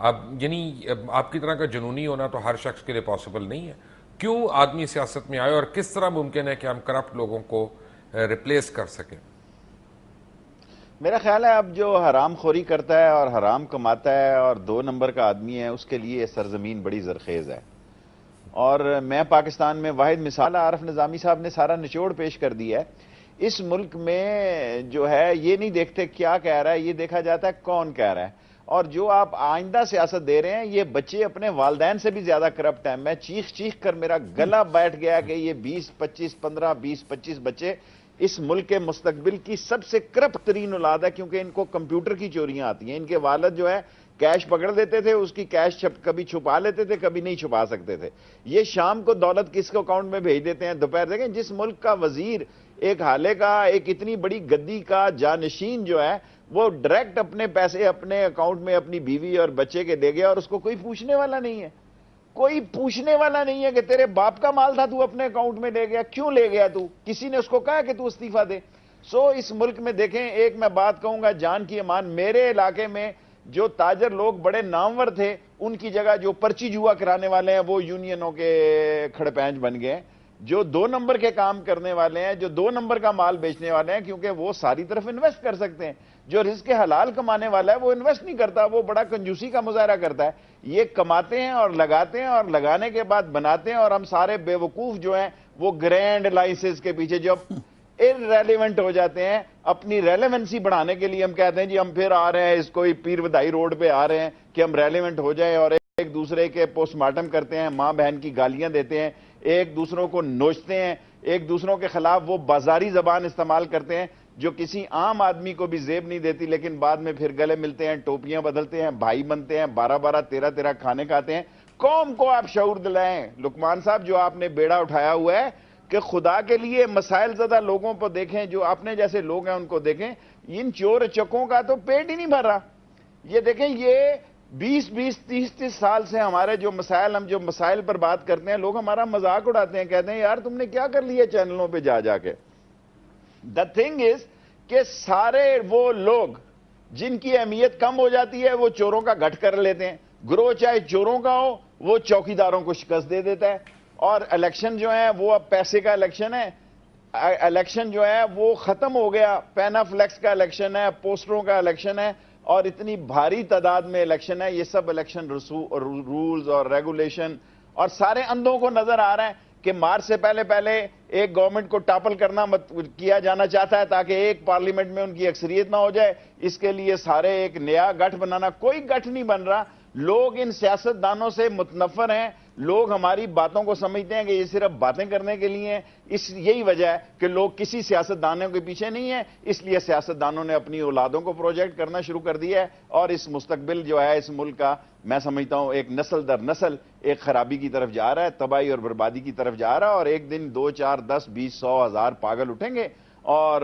اب یعنی آپ کی طرح کا جنونی ہونا تو ہر شخص کے لیے پاسبل نہیں ہے. کیوں آدمی سیاست میں آئے اور کس طرح ممکن ہے کہ ہم کرپٹ لوگوں کو ریپلیس کر سکیں؟ میرا خیال ہے اب جو حرام خوری کرتا ہے اور حرام کماتا ہے اور 2 نمبر کا آدمی ہے، اس کے لیے یہ سرزمین بڑی زرخیز ہے. اور میں پاکستان میں واحد مثال عارف نظامی صاحب نے سارا نچوڑ پیش کر دیا ہے. اس ملک میں جو ہے یہ نہیں دیکھتے کیا کہہ رہا ہے، یہ دیکھا جاتا ہے کون کہہ رہا ہے. اور جو آپ آئندہ سیاست دے رہے ہیں، یہ بچے اپنے والدین سے بھی زیادہ کرپٹ ہیں. میں چیخ چیخ کر میرا گلا بیٹھ گیا کہ یہ 20 25 بچے اس ملک کے مستقبل کی سب سے کرپٹ ترین اولاد ہے، کیونکہ ان کو کمپیوٹر کی چوریاں آتی ہیں. ان کے والد جو ہے کیش پکڑ دیتے تھے، اس کی کیش کبھی چھپا لیتے تھے، کبھی نہیں چھپا سکتے تھے. یہ شام کو دولت کس کو اکاؤنٹ میں بھیج دیتے ہیں، دوپہر دیکھیں جس ملک کا وزیر ایک حالے کا ایک اتنی بڑی گدی کا جانشین جو ہے وہ ڈائریکٹ اپنے پیسے اپنے اکاؤنٹ میں اپنی بیوی اور بچے کے دے گیا اور اس کو کوئی پوچھنے والا نہیں ہے. کوئی پوچھنے والا نہیں ہے کہ تیرے باپ کا مال تھا تو اپنے اکاؤنٹ میں لے گیا، کیوں لے گیا تو؟ کسی نے اس کو کہا کہ تو استعفیٰ دے؟ اس ملک میں دیکھیں، ایک میں بات کہوں گا جان کی امان، میرے علاقے میں جو تاجر لوگ بڑے نامور تھے ان کی جگہ جو پرچی جوا کرانے والے ہیں وہ یونینوں کے کھڑے پینچ بن گئے. جو 2 نمبر کے کام کرنے والے ہیں، جو 2 نمبر کا مال بیچنے والے ہیں، کیونکہ وہ ساری طرف انویسٹ کر سکتے ہیں. جو رزق حلال کمانے والا ہے وہ انویسٹ نہیں کرتا، وہ بڑا کنجوسی کا مظاہرہ کرتا ہے. یہ کماتے ہیں اور لگاتے ہیں اور لگانے کے بعد بناتے ہیں، اور ہم سارے بے وقوف جو ہیں وہ گرینڈ لائسنس کے پیچھے جو ریلیونٹ ہو جاتے ہیں. اپنی ریلیونسی بڑھانے کے لیے ہم کہتے ہیں جی ہم پھر آ رہے ہیں اس کوئی پیر ودائی روڈ پہ آ رہے ہیں کہ ہم ریلیونٹ ہو جائیں، اور ایک دوسرے کے پوسٹ مارٹم کرتے ہیں، ماں بہن کی گالیاں دیتے ہیں، ایک دوسروں کو نوچتے ہیں، ایک دوسروں کے خلاف وہ بازاری زبان استعمال کرتے ہیں جو کسی عام آدمی کو بھی زیب نہیں دیتی، لیکن بعد میں پھر گلے ملتے ہیں، ٹوپیاں بدلتے ہیں، بھائی بنتے ہیں، 12 13 کھانے کھاتے ہیں. قوم کو آپ شعور دلائیں. لقمان صاحب جو آپ نے بیڑا اٹھایا ہوا ہے کہ خدا کے لیے مسائل زدہ لوگوں کو دیکھیں، جو اپنے جیسے لوگ ہیں ان کو دیکھیں. ان چور چکوں کا تو پیٹ ہی نہیں بھر رہا. یہ دیکھیں، یہ 20 30 سال سے ہمارے جو مسائل، ہم جو مسائل پر بات کرتے ہیں، لوگ ہمارا مذاق اڑاتے ہیں، کہتے ہیں یار تم نے کیا کر لیا چینلوں پہ جا جا کے. دا تھنگ از کہ سارے وہ لوگ جن کی اہمیت کم ہو جاتی ہے وہ چوروں کا گھٹ کر لیتے ہیں. گروہ چاہے چوروں کا ہو وہ چوکیداروں کو شکست دے دیتا ہے. اور الیکشن جو ہے وہ اب پیسے کا الیکشن ہے. الیکشن جو ہے وہ ختم ہو گیا، پینا فلیکس کا الیکشن ہے، پوسٹروں کا الیکشن ہے، اور اتنی بھاری تعداد میں الیکشن ہے. یہ سب الیکشن رولز اور ریگولیشن اور سارے اندھوں کو نظر آ رہا ہے کہ مارچ سے پہلے ایک گورنمنٹ کو ٹاپل کرنا کیا جانا چاہتا ہے تاکہ ایک پارلیمنٹ میں ان کی اکثریت نہ ہو جائے. اس کے لیے سارے ایک نیا گٹھ بنانا، کوئی گٹھ نہیں بن رہا. لوگ ان سیاست دانوں سے متنفر ہیں. لوگ ہماری باتوں کو سمجھتے ہیں کہ یہ صرف باتیں کرنے کے لیے ہیں. یہی وجہ ہے کہ لوگ کسی سیاست دانوں کے پیچھے نہیں ہیں. اس لیے سیاست دانوں نے اپنی اولادوں کو پروجیکٹ کرنا شروع کر دیا ہے، اور اس مستقبل جو ہے اس ملک کا، میں سمجھتا ہوں ایک نسل در نسل ایک خرابی کی طرف جا رہا ہے، تباہی اور بربادی کی طرف جا رہا ہے. اور ایک دن 2 4 10 20 100 1000 پاگل اٹھیں گے اور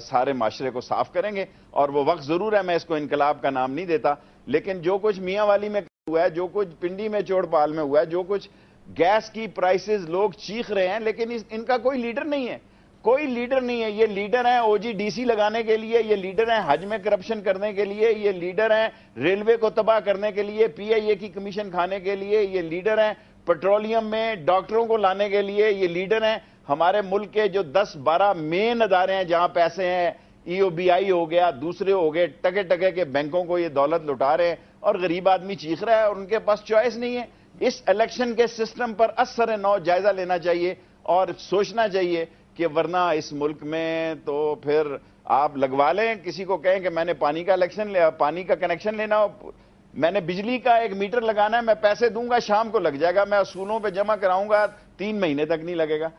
سارے معاشرے کو صاف کریں گے. اور وہ وقت ضرور ہے، میں اس کو انقلاب کا نام نہیں دیتا، لیکن جو کچھ میاں والی میں ہوا ہے، جو کچھ پنڈی میں چوڑ پال میں ہوا ہے، جو کچھ گیس کی پرائسز لوگ چیخ رہے ہیں، لیکن ان کا کوئی لیڈر نہیں ہے. کوئی لیڈر نہیں ہے. یہ لیڈر ہیں او جی ڈی سی لگانے کے لیے، یہ لیڈر ہیں حج میں کرپشن کرنے کے لیے، یہ لیڈر ہیں ریلوے کو تباہ کرنے کے لیے، پی آئی اے کی کمیشن کھانے کے لیے، یہ لیڈر ہیں پیٹرولیم میں ڈاکٹروں کو لانے کے لیے، یہ لیڈر ہیں ہمارے ملک کے جو 10 12 مین ادارے ہیں جہاں پیسے ہیں، ای او بی آئی ہو گیا، دوسرے ہو گئے، ٹکے ٹکے کے بینکوں کو یہ دولت لٹا رہے ہیں، اور غریب آدمی چیخ رہا ہے اور ان کے پاس چوائس نہیں ہے. اس الیکشن کے سسٹم پر اثر نو جائزہ لینا چاہیے اور سوچنا چاہیے کہ ورنہ اس ملک میں تو پھر آپ لگوا لیں، کسی کو کہیں کہ میں نے پانی کا کنیکشن لینا ہو، میں نے بجلی کا ایک میٹر لگانا ہے، میں پیسے دوں گا شام کو لگ جائے گا، میں اصولوں پہ جمع کراؤں گا 3 مہینے تک نہیں لگے گا.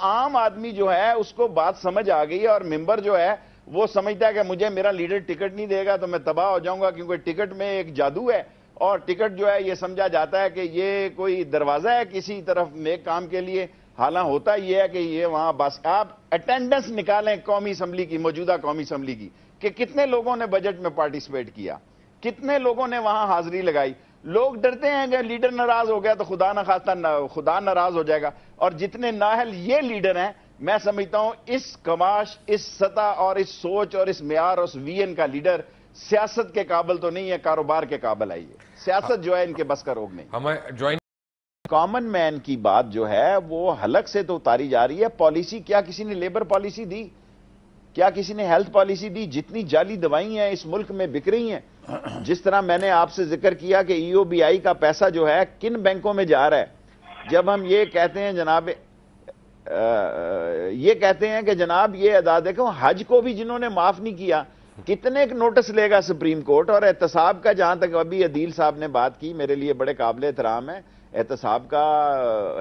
عام آدمی جو ہے اس کو بات سمجھ آ گئی ہے، اور ممبر جو ہے وہ سمجھتا ہے کہ مجھے میرا لیڈر ٹکٹ نہیں دے گا تو میں تباہ ہو جاؤں گا، کیونکہ ٹکٹ میں ایک جادو ہے. اور ٹکٹ جو ہے یہ سمجھا جاتا ہے کہ یہ کوئی دروازہ ہے کسی طرف نیک کام کے لیے. حالانکہ ہوتا یہ ہے کہ یہ وہاں بس آپ اٹینڈنس نکالیں قومی اسمبلی کی، موجودہ قومی اسمبلی کی، کہ کتنے لوگوں نے بجٹ میں پارٹیسپیٹ کیا، کتنے لوگوں نے وہاں حاضری لگائی. لوگ ڈرتے ہیں کہ لیڈر ناراض ہو گیا تو خدا نہ خواستہ خدا ناراض ہو جائے گا. اور جتنے نااہل یہ لیڈر ہیں، میں سمجھتا ہوں اس کماش، اس سطح اور اس سوچ اور اس معیار اور اس وی این کا لیڈر سیاست کے قابل تو نہیں ہے، کاروبار کے قابل ہے یہ، سیاست جو ہے ان کے بس کا روگ نہیں۔ ہمیں جوائن کامن مین کی بات جو ہے وہ حلق سے تو اتاری جا رہی ہے۔ پالیسی کیا کسی نے لیبر پالیسی دی؟ کیا کسی نے ہیلتھ پالیسی دی؟ جتنی جعلی دوائیں ہیں اس ملک میں بک رہی ہیں، جس طرح میں نے آپ سے ذکر کیا کہ ای او بی آئی کا پیسہ جو ہے کن بینکوں میں جا رہا ہے، جب ہم یہ کہتے ہیں جناب کہ جناب یہ ادا دیکھو، حج کو بھی جنہوں نے معاف نہیں کیا، کتنے نوٹس لے گا سپریم کورٹ؟ اور احتساب کا جہاں تک ابھی عدیل صاحب نے بات کی، میرے لیے بڑے قابل احترام ہے، احتساب کا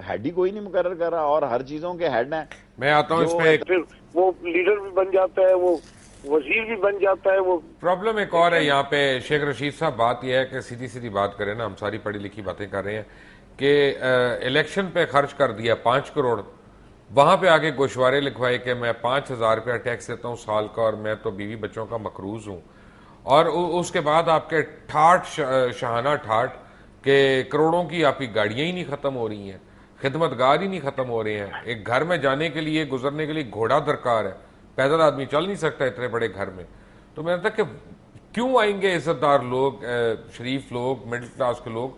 ہیڈ ہی کوئی نہیں مقرر کر رہا اور ہر چیزوں کے ہیڈ ہیں۔ میں آتا ہوں اس پہ، پھر وہ لیڈر بھی بن جاتا ہے، وہ وزیر بھی بن جاتا ہے۔ وہ پرابلم ایک اور ہے یہاں پہ شیخ رشید صاحب، بات یہ ہے کہ سیدھی سیدھی بات کریں نا، ہم ساری پڑھی لکھی باتیں کر رہے ہیں کہ الیکشن پہ خرچ کر دیا 5 کروڑ، وہاں پہ آگے گوشوارے لکھوائے کہ میں 5,000 روپیہ ٹیکس دیتا ہوں سال کا اور میں تو بیوی بچوں کا مقروض ہوں، اور اس کے بعد آپ کے ٹھاٹ شہانہ ٹھاٹ کہ کروڑوں کی آپ کی گاڑیاں ہی نہیں ختم ہو رہی ہیں، خدمتگار ہی نہیں ختم ہو رہے ہیں، ایک گھر میں جانے کے لیے گزرنے کے لیے گھوڑا درکار ہے، پیدل آدمی چل نہیں سکتا اتنے بڑے گھر میں۔ تو میں کہتا کہ کیوں آئیں گے عزت دار لوگ، شریف لوگ، مڈل کلاس کے لوگ،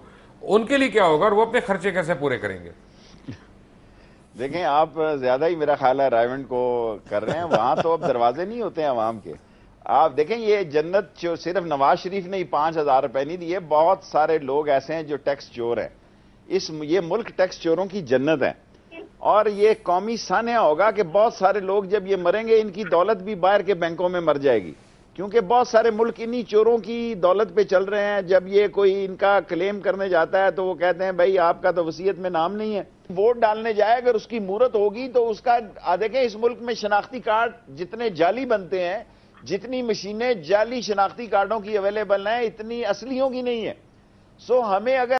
ان کے لیے کیا ہوگا اور وہ اپنے خرچے کیسے پورے کریں گے؟ دیکھیں آپ زیادہ ہی میرا خیال ہے رائیونڈ کو کر رہے ہیں، وہاں تو اب دروازے نہیں ہوتے ہیں عوام کے۔ آپ دیکھیں یہ جنت جو صرف نواز شریف نے ہی 5,000 روپے نہیں دیے، بہت سارے لوگ ایسے ہیں جو ٹیکس چور ہیں، یہ ملک ٹیکس چوروں کی جنت ہے، اور یہ قومی سانحہ ہوگا کہ بہت سارے لوگ جب یہ مریں گے ان کی دولت بھی باہر کے بینکوں میں مر جائے گی، کیونکہ بہت سارے ملک انہی چوروں کی دولت پہ چل رہے ہیں۔ جب یہ کوئی ان کا کلیم کرنے جاتا ہے تو وہ کہتے ہیں بھائی آپ کا تو وصیت میں نام نہیں ہے، ووٹ ڈالنے جائے اگر اس کی مورت ہوگی تو اس کا دیکھیں اس ملک میں شناختی کارڈ جتنے جعلی بنتے ہیں، جتنی مشینیں جعلی شناختی کارڈوں کی اویلیبل ہیں، اتنی اصلیوں کی نہیں ہے۔ سو ہمیں اگر